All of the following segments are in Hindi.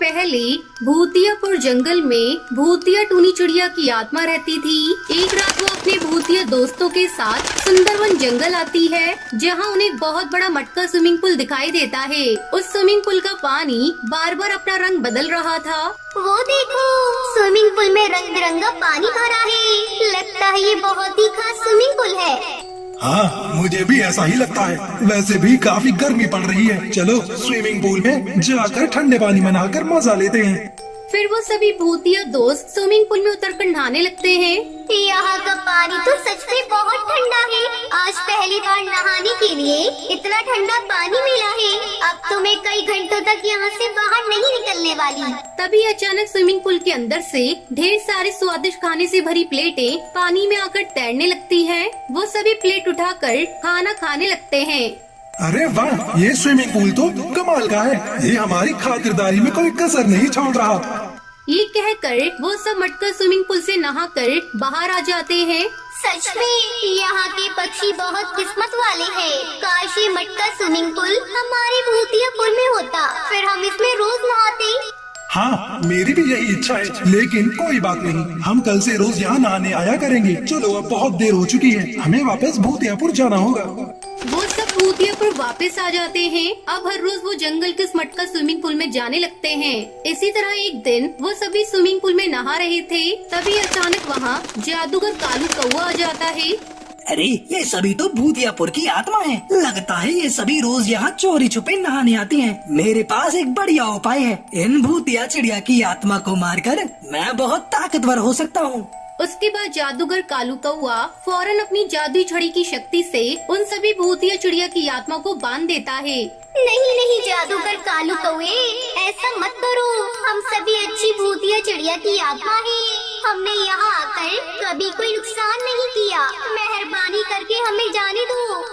पहले भूतियापुर जंगल में भूतिया टूनी चिड़िया की आत्मा रहती थी। एक रात वो अपने भूतिया दोस्तों के साथ सुंदरवन जंगल आती है, जहाँ उन्हें बहुत बड़ा मटका स्विमिंग पूल दिखाई देता है। उस स्विमिंग पूल का पानी बार बार अपना रंग बदल रहा था। वो देखो, स्विमिंग पूल में रंग बिरंगा पानी भरा है। लगता है ये बहुत ही खास स्विमिंग पूल है। हाँ, मुझे भी ऐसा ही लगता है। वैसे भी काफी गर्मी पड़ रही है। चलो स्विमिंग पूल में जाकर ठंडे पानी में नहाकर मजा लेते हैं। फिर वो सभी भूतिया दोस्त स्विमिंग पूल में उतरकर नहाने लगते हैं। यहाँ का पानी तो सच में बहुत ठंडा है। आज पहली बार नहाने के लिए इतना ठंडा पानी मिला है। अब तो मैं कई घंटों तक यहाँ से बाहर नहीं निकलने वाली। तभी अचानक स्विमिंग पूल के अंदर से ढेर सारे स्वादिष्ट खाने से भरी प्लेटें पानी में आकर तैरने लगती हैं। वो सभी प्लेट उठाकर खाना खाने लगते हैं। अरे वाह, ये स्विमिंग पूल तो कमाल का है। ये हमारी खातिरदारी में कोई कसर नहीं छोड़ रहा। ये कहकर वो सब मटका स्विमिंग पूल से नहाकर बाहर आ जाते हैं। सच में यहाँ के पक्षी बहुत किस्मत वाले हैं। काश ये मटका स्विमिंग पूल हमारे भूतिया पूल में होता, फिर हम इसमें रोज नहाते। हाँ, मेरी भी यही इच्छा है। लेकिन कोई बात नहीं, हम कल से रोज यहाँ नहाने आया करेंगे। चलो, अब बहुत देर हो चुकी है, हमें वापस भूतियापुर जाना होगा। वो सब भूतियापुर वापस आ जाते हैं। अब हर रोज वो जंगल के मटका स्विमिंग पूल में जाने लगते हैं। इसी तरह एक दिन वो सभी स्विमिंग पूल में नहा रहे थे, तभी अचानक वहाँ जादूगर कालू कौवा आ जाता है। अरे, ये सभी तो भूतियापुर की आत्मा है। लगता है ये सभी रोज यहाँ चोरी छुपे नहाने आती हैं। मेरे पास एक बढ़िया उपाय है। इन भूतिया चिड़िया की आत्मा को मारकर मैं बहुत ताकतवर हो सकता हूँ। उसके बाद जादूगर कालू कौवा फौरन अपनी जादुई छड़ी की शक्ति से उन सभी भूतिया चिड़िया की आत्मा को बांध देता है। नहीं नहीं जादूगर कालू कौवे, ऐसा मत करो। हम सभी अच्छी भूतिया चिड़िया की आत्मा है। हमने यहाँ आकर कभी कोई नुकसान नहीं किया। मेहरबानी करके हमें जाने दो।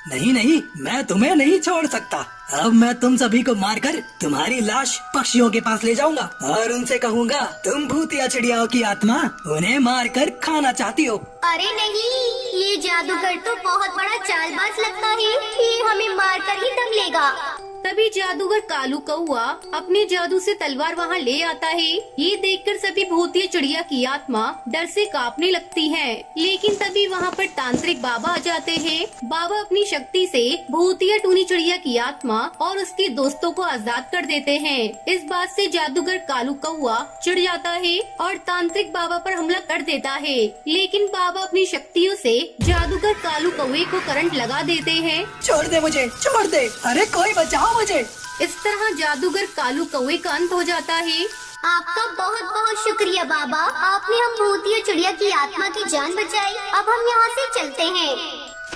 नहीं नहीं, मैं तुम्हें नहीं छोड़ सकता। अब मैं तुम सभी को मारकर तुम्हारी लाश पक्षियों के पास ले जाऊंगा और उनसे कहूंगा तुम भूतिया चिड़ियाओं की आत्मा उन्हें मारकर खाना चाहती हो। अरे नहीं, ये जादूगर तो बहुत बड़ा चालबाज लगता है। ये हमें मारकर ही दम लेगा। तभी जादूगर कालू कौवा अपने जादू से तलवार वहाँ ले आता है। ये देखकर सभी भूतिया चिड़िया की आत्मा डर से कांपने लगती है। लेकिन तभी वहाँ पर तांत्रिक बाबा आ जाते हैं। बाबा अपनी शक्ति से भूतिया टूनी चिड़िया की आत्मा और उसके दोस्तों को आजाद कर देते हैं। इस बात से जादूगर कालू कौवा चिढ़ जाता है और तांत्रिक बाबा पर हमला कर देता है। लेकिन बाबा अपनी शक्तियों से जादूगर कालू कौवे को करंट लगा देते हैं। छोड़ दे मुझे, छोड़ दे। अरे कोई बचाओ मुझे। इस तरह जादूगर कालू कौवे का अंत हो जाता है। आपका बहुत बहुत शुक्रिया बाबा, आपने हम भूतिया चिड़िया की आत्मा की जान बचाई। अब हम यहाँ से चलते हैं।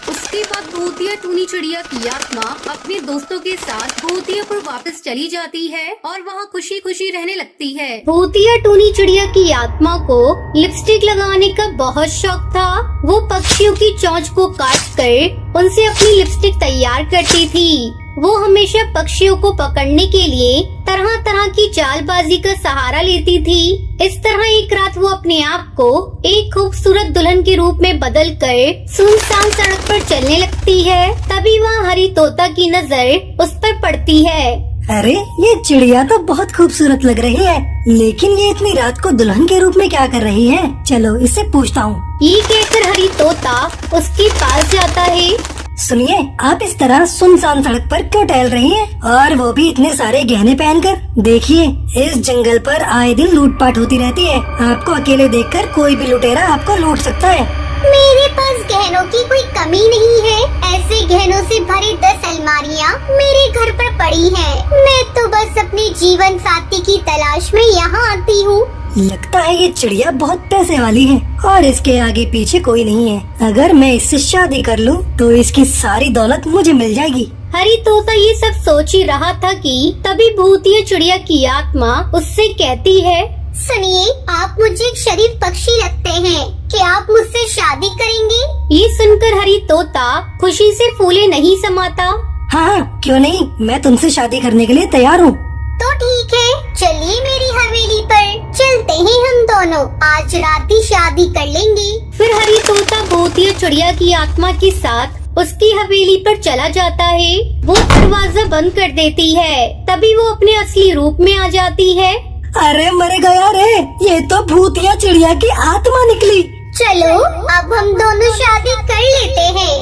उसके बाद भूतिया टूनी चिड़िया की आत्मा अपने दोस्तों के साथ भूतियापुर वापस चली जाती है और वहाँ खुशी खुशी रहने लगती है। भूतिया टूनी चिड़िया की आत्मा को लिपस्टिक लगाने का बहुत शौक था। वो पक्षियों की चोंच को काट कर उनसे अपनी लिपस्टिक तैयार करती थी। वो हमेशा पक्षियों को पकड़ने के लिए तरह तरह की चालबाजी का सहारा लेती थी। इस तरह एक रात वो अपने आप को एक खूबसूरत दुल्हन के रूप में बदल कर सुनसान सड़क पर चलने लगती है। तभी वहाँ हरी तोता की नजर उस पर पड़ती है। अरे, ये चिड़िया तो बहुत खूबसूरत लग रही है, लेकिन ये इतनी रात को दुल्हन के रूप में क्या कर रही है? चलो इससे पूछता हूँ। ये कहकर हरी तोता उसके पास जाता है। सुनिए, आप इस तरह सुनसान सड़क पर क्यों टहल रही हैं? और वो भी इतने सारे गहने पहनकर? देखिए, इस जंगल पर आए दिन लूटपाट होती रहती है। आपको अकेले देखकर कोई भी लुटेरा आपको लूट सकता है। मेरे पास गहनों की कोई कमी नहीं है। ऐसे गहनों से भरी 10 अलमारियाँ मेरे घर पर पड़ी हैं। मैं तो बस अपने जीवन साथी की तलाश में यहाँ आती हूँ। लगता है ये चिड़िया बहुत पैसे वाली है और इसके आगे पीछे कोई नहीं है। अगर मैं इससे शादी कर लूँ तो इसकी सारी दौलत मुझे मिल जाएगी। हरी तोता ये सब सोच ही रहा था कि तभी भूतिया चिड़िया की आत्मा उससे कहती है, सुनिए, आप मुझे एक शरीफ पक्षी लगते हैं। क्या आप मुझसे शादी करेंगे? ये सुनकर हरी तोता खुशी से फूले नहीं समाता। हाँ, क्यों नहीं, मैं तुमसे शादी करने के लिए तैयार हूँ। तो ठीक है, चलिए मेरी हवेली पर चलते हैं। हम दोनों आज रात ही शादी कर लेंगे। फिर हरी तोता भूतिया चिड़िया की आत्मा के साथ उसकी हवेली पर चला जाता है। वो दरवाजा बंद कर देती है। तभी वो अपने असली रूप में आ जाती है। अरे मर गया रे, ये तो भूतिया चिड़िया की आत्मा निकली। चलो अब हम दोनों शादी कर लेते हैं।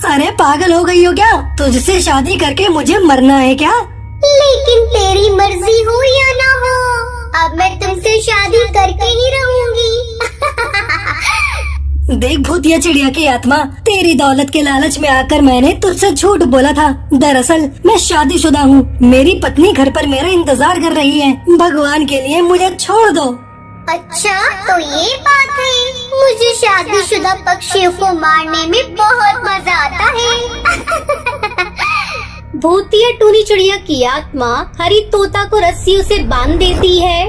अरे पागल हो गई हो क्या? तुझसे शादी करके मुझे मरना है क्या? लेकिन तेरी मर्जी हो या ना हो, अब मैं तुमसे शादी करके ही रहूंगी। देख भूतिया चिड़िया की आत्मा, तेरी दौलत के लालच में आकर मैंने तुझसे झूठ बोला था। दरअसल मैं शादीशुदा हूँ। मेरी पत्नी घर पर मेरा इंतजार कर रही है। भगवान के लिए मुझे छोड़ दो। अच्छा तो ये बात है। मुझे शादीशुदा पक्षियों को मारने में बहुत मजा आता है। भूतिया टूनी चिड़िया की आत्मा हरी तोता को रस्सियों से बांध देती है।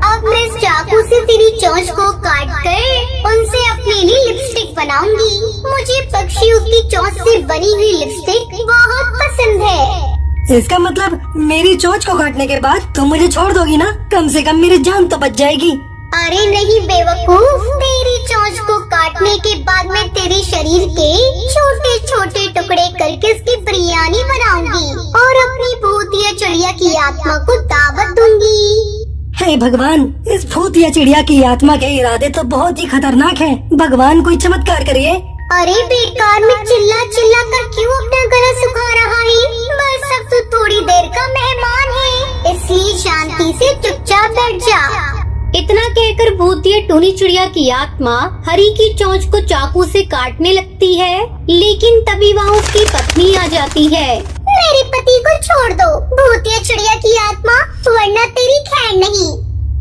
अब मैं इस चाकू से तेरी चोंच को काट कर उनसे अपने लिए लिपस्टिक बनाऊंगी। मुझे पक्षियों की चोंच से बनी हुई लिपस्टिक बहुत पसंद है। इसका मतलब मेरी चोंच को काटने के बाद तुम मुझे छोड़ दोगी ना? कम से कम मेरी जान तो बच जाएगी। अरे नहीं बेवकूफ, तेरी चोंच को काटने के बाद मैं तेरे शरीर के छोटे छोटे टुकड़े करके इसकी बिरयानी बनाऊंगी और अपनी भूतिया चिड़िया की आत्मा को दावत दूंगी। हे भगवान, इस भूतिया चिड़िया की आत्मा के इरादे तो बहुत ही खतरनाक हैं। भगवान कोई चमत्कार करिए। अरे बेकार में चिल्ला चिल्ला कर क्यों अपना गला सुखा रहा है? बस अब तू थोड़ी देर का मेहमान है, इसलिए शांति से चुपचाप बैठ जा। इतना कहकर भूतिया टूनी चिड़िया की आत्मा हरी की चोंच को चाकू से काटने लगती है। लेकिन तभी वहाँ उसकी पत्नी आ जाती है। मेरे पति को छोड़ दो भूतिया चिड़िया की आत्मा, वरना तेरी खैर नहीं।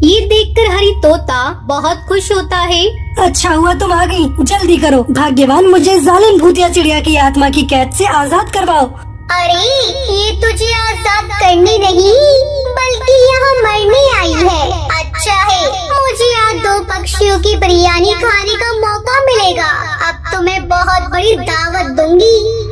ये देखकर हरी तोता बहुत खुश होता है। अच्छा हुआ तुम आ गई, जल्दी करो। भाग्यवान, मुझे जालिम भूतिया चिड़िया की आत्मा की कैद से आजाद करवाओ। अरे ये तुझे आजाद करने नहीं बल्कि यहाँ मरने आई है। अच्छा है, मुझे आज 2 पक्षियों की बिरयानी खाने का मौका मिलेगा। अब तो मैं बहुत बड़ी दावत दूंगी।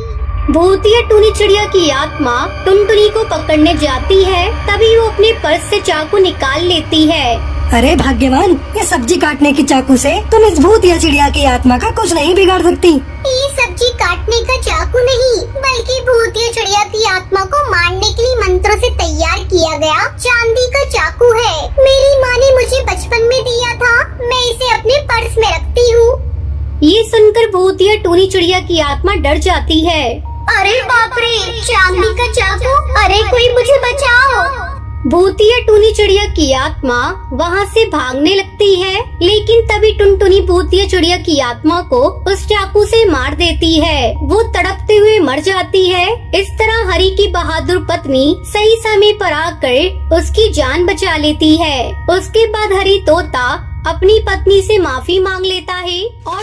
भूतिया टूनी चिड़िया की आत्मा टुनटुनी को पकड़ने जाती है। तभी वो अपने पर्स से चाकू निकाल लेती है। अरे भाग्यवान, ये सब्जी काटने की चाकू से तुम इस भूतिया चिड़िया की आत्मा का कुछ नहीं बिगाड़ सकती। ये सब्जी काटने का चाकू नहीं बल्कि भूतिया चिड़िया की आत्मा को मारने के लिए मंत्रों से तैयार किया गया चांदी का चाकू है। मेरी माँ ने मुझे बचपन में दिया था, मैं इसे अपने पर्स में रखती हूँ। ये सुनकर भूतिया टूनी चिड़िया की आत्मा डर जाती है। अरे बाप रे, चांदी का चाकू! अरे कोई मुझे बचाओ! भूतिया टूनी चिड़िया की आत्मा वहाँ से भागने लगती है। लेकिन तभी टुनटुनी भूतिया चिड़िया की आत्मा को उस चाकू से मार देती है। वो तड़पते हुए मर जाती है। इस तरह हरी की बहादुर पत्नी सही समय पर आकर उसकी जान बचा लेती है। उसके बाद हरी तोता अपनी पत्नी से माफी मांग लेता है और